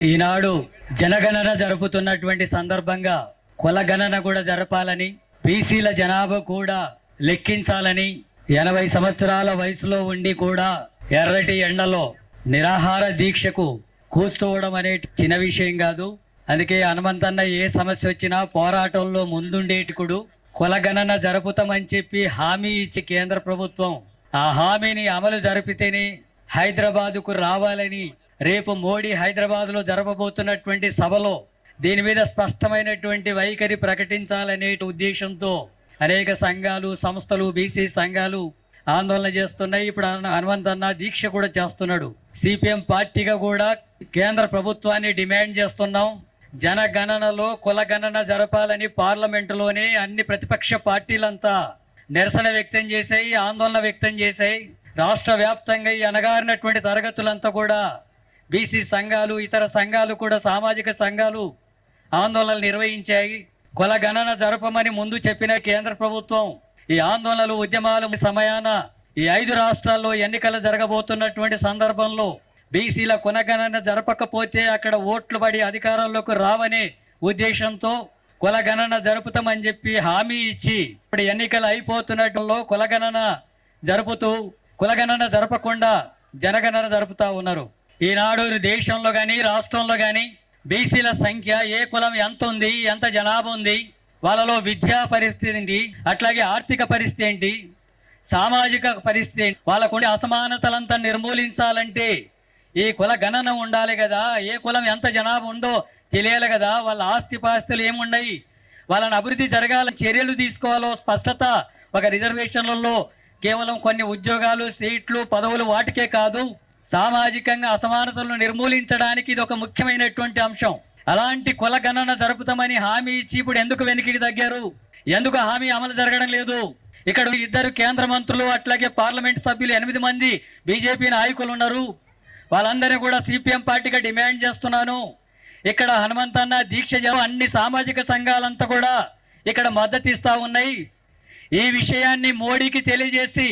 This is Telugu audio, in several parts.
ఈనాడు జనగణన జరుపుతున్నటువంటి సందర్భంగా కులగణన కూడా జరపాలని, బీసీల జనాభా కూడా లెక్కించాలని 80 సంవత్సరాల వయసులో ఉండి కూడా ఎర్రటి ఎండలో నిరాహార దీక్షకు కూర్చోవడం అనే చిన్న విషయం కాదు. అందుకే హనుమంతన్న ఏ సమస్య వచ్చినా పోరాటంలో ముందుండేటికుడు. కులగణన జరుపుతామని చెప్పి హామీ ఇచ్చి కేంద్ర ప్రభుత్వం ఆ హామీని అమలు జరిపితేనే హైదరాబాదుకు రావాలని రేపు మోడీ హైదరాబాద్లో జరపబోతున్నటువంటి సభలో దీని మీద స్పష్టమైనటువంటి వైఖరి ప్రకటించాలనే ఉద్దేశంతో అనేక సంఘాలు, సంస్థలు, బీసీ సంఘాలు ఆందోళన చేస్తున్నాయి. ఇప్పుడు హనుమంతన్న దీక్ష కూడా చేస్తున్నాడు. సిపిఎం పార్టీగా కూడా కేంద్ర ప్రభుత్వాన్ని డిమాండ్ చేస్తున్నాం. జనగణనలో కులగణన జరపాలని పార్లమెంటులోనే అన్ని ప్రతిపక్ష పార్టీలంతా నిరసన వ్యక్తం చేశాయి, ఆందోళన వ్యక్తం చేశాయి. రాష్ట్ర వ్యాప్తంగా ఈ అణగారినటువంటి తరగతులంతా కూడా బీసీ సంఘాలు, ఇతర సంఘాలు కూడా సామాజిక సంఘాలు ఆందోళనలు నిర్వహించాయి. కులగణన జరపమని ముందు చెప్పిన కేంద్ర ప్రభుత్వం ఈ ఆందోళనలు, ఉద్యమాల సమయాన ఈ 5 రాష్ట్రాల్లో ఎన్నికలు జరగబోతున్నటువంటి సందర్భంలో బీసీల కులగణన జరపకపోతే అక్కడ ఓట్లు పడి అధికారంలోకి రావనే ఉద్దేశంతో కులగణన జరుపుతామని చెప్పి హామీ ఇచ్చి ఇప్పుడు ఎన్నికలు అయిపోతున్నట్లో కులగణన జరుపుతూ కులగణన జరపకుండా జనగణన జరుపుతూ ఉన్నారు. ఈనాడు దేశంలో కానీ రాష్ట్రంలో కానీ బీసీల సంఖ్య, ఏ కులం ఎంత ఉంది, ఎంత జనాభా ఉంది, వాళ్ళలో విద్యా పరిస్థితి ఏంటి, అట్లాగే ఆర్థిక పరిస్థితి ఏంటి, సామాజిక పరిస్థితి ఏంటి, వాళ్ళకు అసమానతలంతా నిర్మూలించాలంటే ఈ కుల గణన ఉండాలి కదా. ఏ కులం ఎంత జనాభా ఉందో తెలియాలి కదా. వాళ్ళ ఆస్తిపాస్తులు ఏమున్నాయి, వాళ్ళని అభివృద్ధి జరగాలని చర్యలు తీసుకోవాలో స్పష్టత ఒక రిజర్వేషన్లలో కేవలం కొన్ని ఉద్యోగాలు, సీట్లు, పదవులు వాటికే కాదు, సామాజికంగా అసమానతలను నిర్మూలించడానికి ఇది ఒక ముఖ్యమైనటువంటి అంశం. అలాంటి కుల గణన జరుపుతామని హామీ ఇచ్చి ఇప్పుడు ఎందుకు వెనక్కి తగ్గారు? ఎందుకు హామీ అమలు జరగడం లేదు? ఇక్కడ 2 కేంద్ర మంత్రులు, అట్లాగే పార్లమెంట్ సభ్యులు 8 మంది బీజేపీ నాయకులు ఉన్నారు. వాళ్ళందరినీ కూడా సిపిఎం పార్టీగా డిమాండ్ చేస్తున్నాను. ఇక్కడ హనుమంతన్న దీక్ష అన్ని సామాజిక సంఘాలంతా కూడా ఇక్కడ మద్దతు ఇస్తూ ఉన్నాయి. ఈ విషయాన్ని మోడీకి తెలియజేసి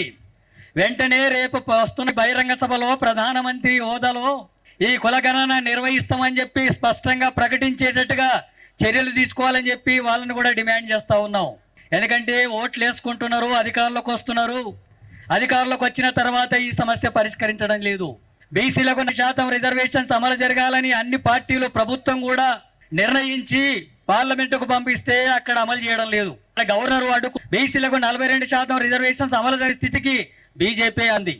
వెంటనే రేపు వస్తున్న బహిరంగ సభలో ప్రధానమంత్రి హోదాలో ఈ కులగణన నిర్వహిస్తామని చెప్పి స్పష్టంగా ప్రకటించేటట్టుగా చర్యలు తీసుకోవాలని చెప్పి వాళ్ళని కూడా డిమాండ్ చేస్తూ ఉన్నాం. ఎందుకంటే ఓట్లు వేసుకుంటున్నారు, అధికారంలోకి వస్తున్నారు. అధికారంలోకి వచ్చిన తర్వాత ఈ సమస్య పరిష్కరించడం లేదు. బీసీలకు 1% రిజర్వేషన్స్ అమలు జరగాలని అన్ని పార్టీలు, ప్రభుత్వం కూడా నిర్ణయించి పార్లమెంటుకు పంపిస్తే అక్కడ అమలు చేయడం లేదు. గవర్నర్ అడ్డుకు బీసీలకు 42% రిజర్వేషన్స్ అమలు జరిగే స్థితికి బీజేపీ అంది.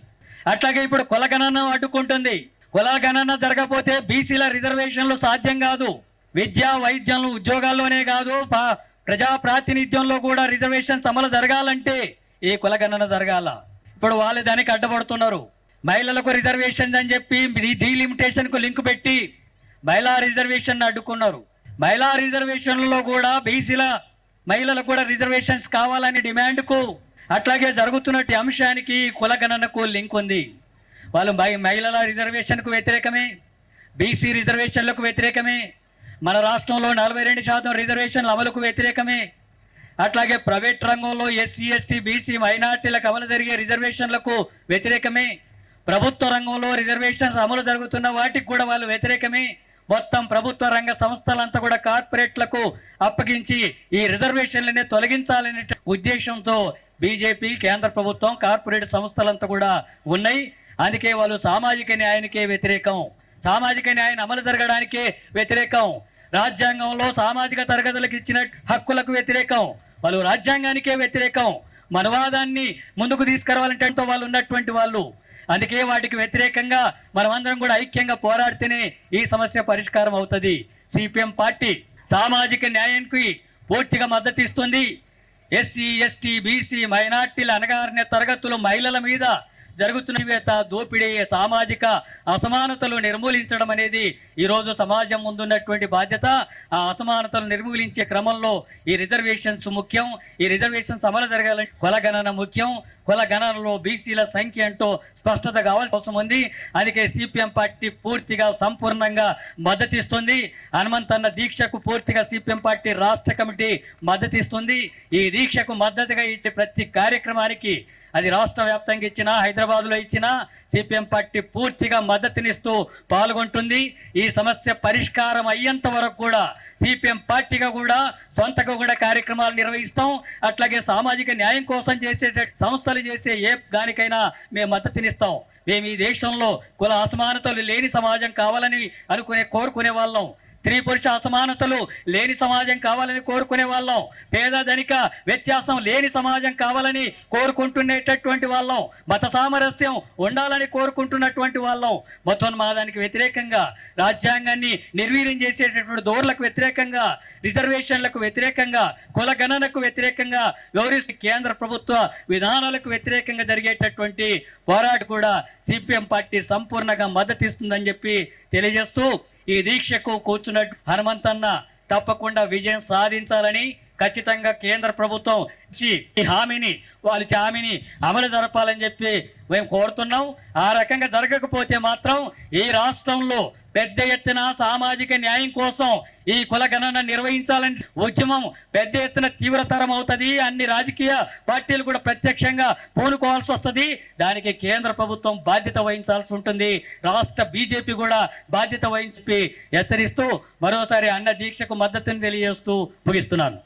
అట్లాగే ఇప్పుడు కులగణన అడ్డుకుంటుంది. కులగణన జరగకపోతే బీసీల రిజర్వేషన్లు సాధ్యం కాదు. విద్యా, వైద్యంలో, ఉద్యోగాల్లోనే కాదు, ప్రజా ప్రాతినిధ్యంలో కూడా రిజర్వేషన్స్ అమలు జరగాలంటే ఈ కులగణన జరగాల. ఇప్పుడు వాళ్ళు దానికి అడ్డపడుతున్నారు. మహిళలకు రిజర్వేషన్స్ అని చెప్పి డీలిమిటేషన్కు లింక్ పెట్టి మహిళా రిజర్వేషన్ అడ్డుకున్నారు. మహిళా రిజర్వేషన్లలో కూడా బీసీల మహిళలకు కూడా రిజర్వేషన్స్ కావాలని డిమాండ్కు, అట్లాగే జరుగుతున్నట్టు అంశానికి కులగణనకు లింక్ ఉంది. వాళ్ళు మహిళల రిజర్వేషన్కు వ్యతిరేకమే, బీసీ రిజర్వేషన్లకు వ్యతిరేకమే, మన రాష్ట్రంలో 42% రిజర్వేషన్ల అమలుకు వ్యతిరేకమే, అట్లాగే ప్రైవేట్ రంగంలో ఎస్సీ, ఎస్టీ, బీసీ, మైనార్టీలకు అమలు జరిగే రిజర్వేషన్లకు వ్యతిరేకమే, ప్రభుత్వ రంగంలో రిజర్వేషన్స్ అమలు జరుగుతున్న వాటికి కూడా వాళ్ళు వ్యతిరేకమే. మొత్తం ప్రభుత్వ రంగ సంస్థలంతా కూడా కార్పొరేట్లకు అప్పగించి ఈ రిజర్వేషన్లని తొలగించాలనే ఉద్దేశంతో బీజేపీ, కేంద్ర ప్రభుత్వం, కార్పొరేట్ సంస్థలంతా కూడా ఉన్నాయి. అందుకే వాళ్ళు సామాజిక న్యాయానికే వ్యతిరేకం, సామాజిక న్యాయం అమలు జరగడానికే వ్యతిరేకం, రాజ్యాంగంలో సామాజిక తరగతులకు ఇచ్చిన హక్కులకు వ్యతిరేకం, వాళ్ళు రాజ్యాంగానికే వ్యతిరేకం, మనవాదాన్ని ముందుకు తీసుకురావాలంటే వాళ్ళు ఉన్నటువంటి వాళ్ళు. అందుకే వాటికి వ్యతిరేకంగా మనమందరం కూడా ఐక్యంగా పోరాడితేనే ఈ సమస్య పరిష్కారం అవుతుంది. సిపిఎం పార్టీ సామాజిక న్యాయానికి పూర్తిగా మద్దతు ఇస్తుంది. ఎస్సీ, ఎస్టీ, బీసీ, మైనార్టీల, అణగారిన తరగతులు, మహిళల మీద జరుగుతున్న దోపిడీ, సామాజిక అసమానతలు నిర్మూలించడం అనేది ఈరోజు సమాజం ముందున్నటువంటి బాధ్యత. ఆ అసమానతలు నిర్మూలించే క్రమంలో ఈ రిజర్వేషన్స్ ముఖ్యం. ఈ రిజర్వేషన్స్ అమలు జరగాలని కులగణన ముఖ్యం. కుల గణనలో బీసీల సంఖ్య అంటూ స్పష్టత కావాల్సిన అవసరం ఉంది. అందుకే సిపిఎం పార్టీ పూర్తిగా సంపూర్ణంగా మద్దతిస్తుంది. హనుమంతన్న దీక్షకు పూర్తిగా సిపిఎం పార్టీ రాష్ట్ర కమిటీ మద్దతిస్తుంది. ఈ దీక్షకు మద్దతుగా ఇచ్చే ప్రతి కార్యక్రమానికి అది రాష్ట్ర వ్యాప్తంగా ఇచ్చినా హైదరాబాద్లో ఇచ్చినా సిపిఎం పార్టీ పూర్తిగా మద్దతునిస్తూ పాల్గొంటుంది. ఈ సమస్య పరిష్కారం అయ్యేంత వరకు కూడా సిపిఎం పార్టీగా కూడా సొంతగా కూడా కార్యక్రమాలు నిర్వహిస్తాం. అట్లాగే సామాజిక న్యాయం కోసం చేసే సంస్థలు చేసే ఏ దానికైనా మేము మద్దతునిస్తాం. మేము ఈ దేశంలో కుల అసమానతలు లేని సమాజం కావాలని కోరుకునే వాళ్ళం. స్త్రీ పురుష అసమానతలు లేని సమాజం కావాలని కోరుకునే వాళ్ళం. పేద ధనిక వ్యత్యాసం లేని సమాజం కావాలని కోరుకుంటునేటటువంటి వాళ్ళం. మత సామరస్యం ఉండాలని కోరుకుంటున్నటువంటి వాళ్ళం. మతోన్మాదానికి వ్యతిరేకంగా, రాజ్యాంగాన్ని నిర్వీర్యం చేసేటటువంటి దోర్లకు వ్యతిరేకంగా, రిజర్వేషన్లకు వ్యతిరేకంగా, కుల గణనకు వ్యతిరేకంగా, వ్యవహరిస్తూ కేంద్ర ప్రభుత్వ విధానాలకు వ్యతిరేకంగా జరిగేటటువంటి పోరాటం కూడా సిపిఎం పార్టీ సంపూర్ణంగా మద్దతిస్తుందని చెప్పి తెలియజేస్తూ ఈ దీక్షకు కూర్చున్న హనుమంతన్న తప్పకుండా విజయం సాధించాలని ఖచ్చితంగా కేంద్ర ప్రభుత్వం ఈ హామీని అమలు జరపాలని చెప్పి మేము కోరుతున్నాం. ఆ రకంగా జరగకపోతే మాత్రం ఈ రాష్ట్రంలో పెద్ద ఎత్తున సామాజిక న్యాయం కోసం ఈ కుల గణన నిర్వహించాలని ఉద్యమం పెద్ద ఎత్తున తీవ్రతరం అవుతుంది. అన్ని రాజకీయ పార్టీలు కూడా ప్రత్యక్షంగా పూనుకోవాల్సి వస్తుంది. దానికి కేంద్ర ప్రభుత్వం బాధ్యత వహించాల్సి ఉంటుంది. రాష్ట్ర బీజేపీ కూడా బాధ్యత వహించి హెచ్చరిస్తూ మరోసారి అన్న దీక్షకు మద్దతుని తెలియజేస్తూ ముగిస్తున్నాను.